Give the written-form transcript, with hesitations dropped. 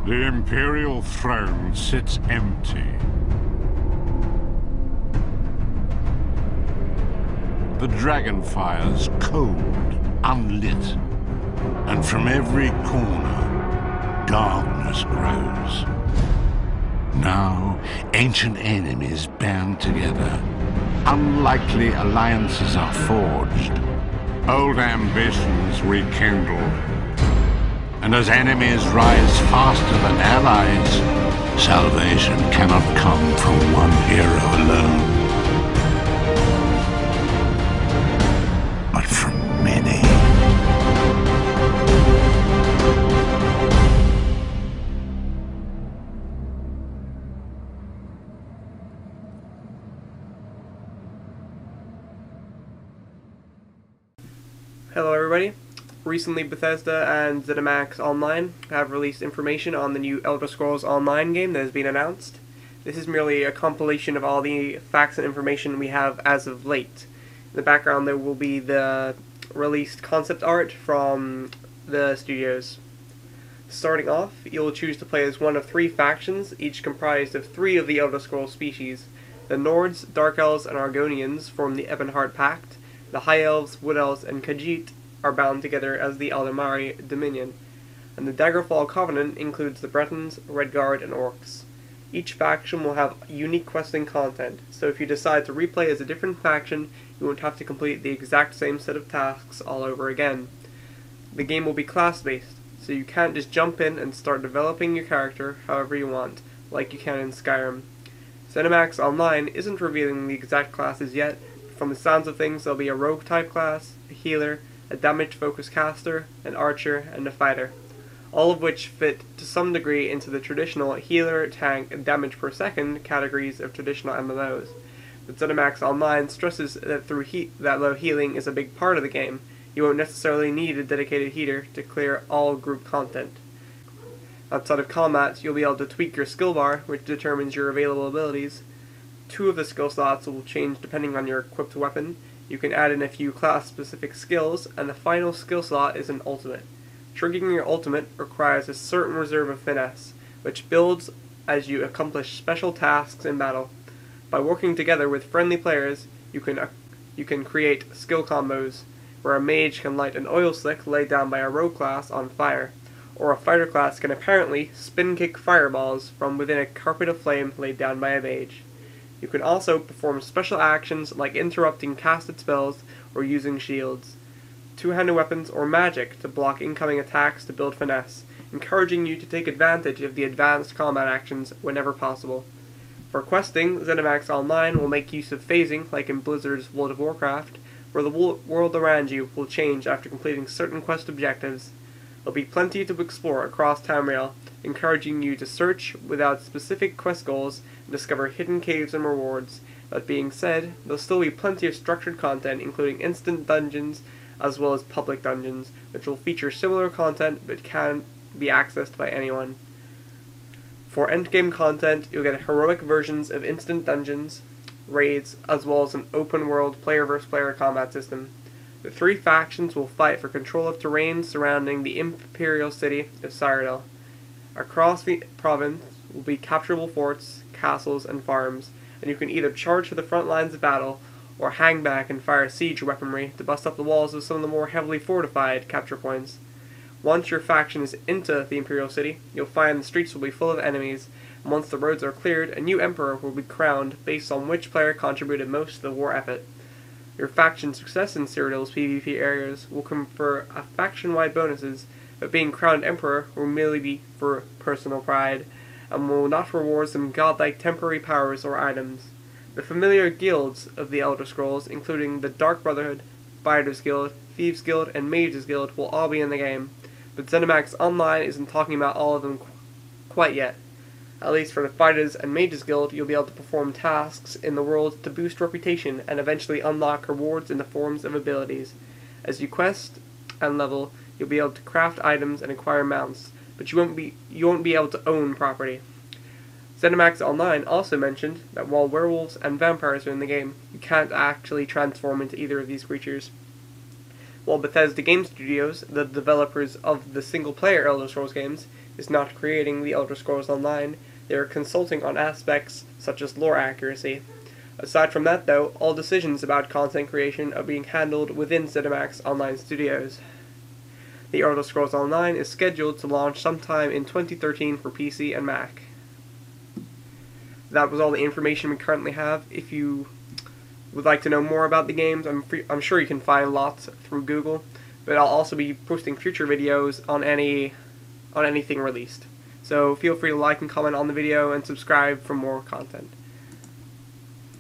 The Imperial throne sits empty. The dragonfire's cold, unlit, and from every corner, darkness grows. Now, ancient enemies band together. Unlikely alliances are forged. Old ambitions rekindled. And as enemies rise faster than allies, salvation cannot come from one hero alone, but from many. Hello everybody. Recently Bethesda and ZeniMax Online have released information on the new Elder Scrolls Online game that has been announced. This is merely a compilation of all the facts and information we have as of late. In the background there will be the released concept art from the studios. Starting off, you'll choose to play as one of 3 factions, each comprised of 3 of the Elder Scrolls species. The Nords, Dark Elves, and Argonians form the Ebonheart Pact. The High Elves, Wood Elves, and Khajiit are bound together as the Aldemari Dominion, and the Daggerfall Covenant includes the Bretons, Redguard, and Orcs. Each faction will have unique questing content, so if you decide to replay as a different faction, you won't have to complete the exact same set of tasks all over again. The game will be class-based, so you can't just jump in and start developing your character however you want, like you can in Skyrim. ZeniMax Online isn't revealing the exact classes yet. From the sounds of things, there'll be a rogue-type class, a healer, a damage-focused caster, an archer, and a fighter, all of which fit to some degree into the traditional healer, tank, and damage per second categories of traditional MMOs. But ZeniMax Online stresses that that low healing is a big part of the game, you won't necessarily need a dedicated healer to clear all group content. Outside of combat, you'll be able to tweak your skill bar, which determines your available abilities. 2 of the skill slots will change depending on your equipped weapon. You can add in a few class-specific skills, and the final skill slot is an ultimate. Triggering your ultimate requires a certain reserve of finesse, which builds as you accomplish special tasks in battle. By working together with friendly players, you can create skill combos, where a mage can light an oil slick laid down by a rogue class on fire, or a fighter class can apparently spin-kick fireballs from within a carpet of flame laid down by a mage. You can also perform special actions like interrupting casted spells or using shields, 2-handed weapons, or magic to block incoming attacks to build finesse, encouraging you to take advantage of the advanced combat actions whenever possible. For questing, ZeniMax Online will make use of phasing like in Blizzard's World of Warcraft, where the world around you will change after completing certain quest objectives. There'll be plenty to explore across Tamriel, encouraging you to search without specific quest goals and discover hidden caves and rewards. That being said, there'll still be plenty of structured content, including instant dungeons as well as public dungeons, which will feature similar content but can be accessed by anyone. For endgame content, you'll get heroic versions of instant dungeons, raids, as well as an open-world player-versus-player combat system. The 3 factions will fight for control of terrain surrounding the imperial city of Cyrodiil. Across the province will be capturable forts, castles, and farms, and you can either charge to the front lines of battle, or hang back and fire siege weaponry to bust up the walls of some of the more heavily fortified capture points. Once your faction is into the imperial city, you'll find the streets will be full of enemies, and once the roads are cleared, a new emperor will be crowned based on which player contributed most to the war effort. Your faction's success in Cyrodiil's PvP areas will confer faction-wide bonuses, but being crowned emperor will merely be for personal pride, and will not reward some godlike temporary powers or items. The familiar guilds of the Elder Scrolls, including the Dark Brotherhood, Fighters Guild, Thieves Guild, and Mages Guild, will all be in the game, but ZeniMax Online isn't talking about all of them quite yet. At least for the Fighters and Mages Guild, you'll be able to perform tasks in the world to boost reputation and eventually unlock rewards in the forms of abilities. As you quest and level, you'll be able to craft items and acquire mounts, but you won't be able to own property. ZeniMax Online also mentioned that while werewolves and vampires are in the game, you can't actually transform into either of these creatures. while Bethesda Game Studios, the developers of the single-player Elder Scrolls games, is not creating the Elder Scrolls Online. They are consulting on aspects such as lore accuracy. Aside from that, though, all decisions about content creation are being handled within ZeniMax Online Studios. The Elder Scrolls Online is scheduled to launch sometime in 2013 for PC and Mac. That was all the information we currently have. If you would like to know more about the games, I'm sure you can find lots through Google, but I'll also be posting future videos on anything released. So feel free to like and comment on the video and subscribe for more content.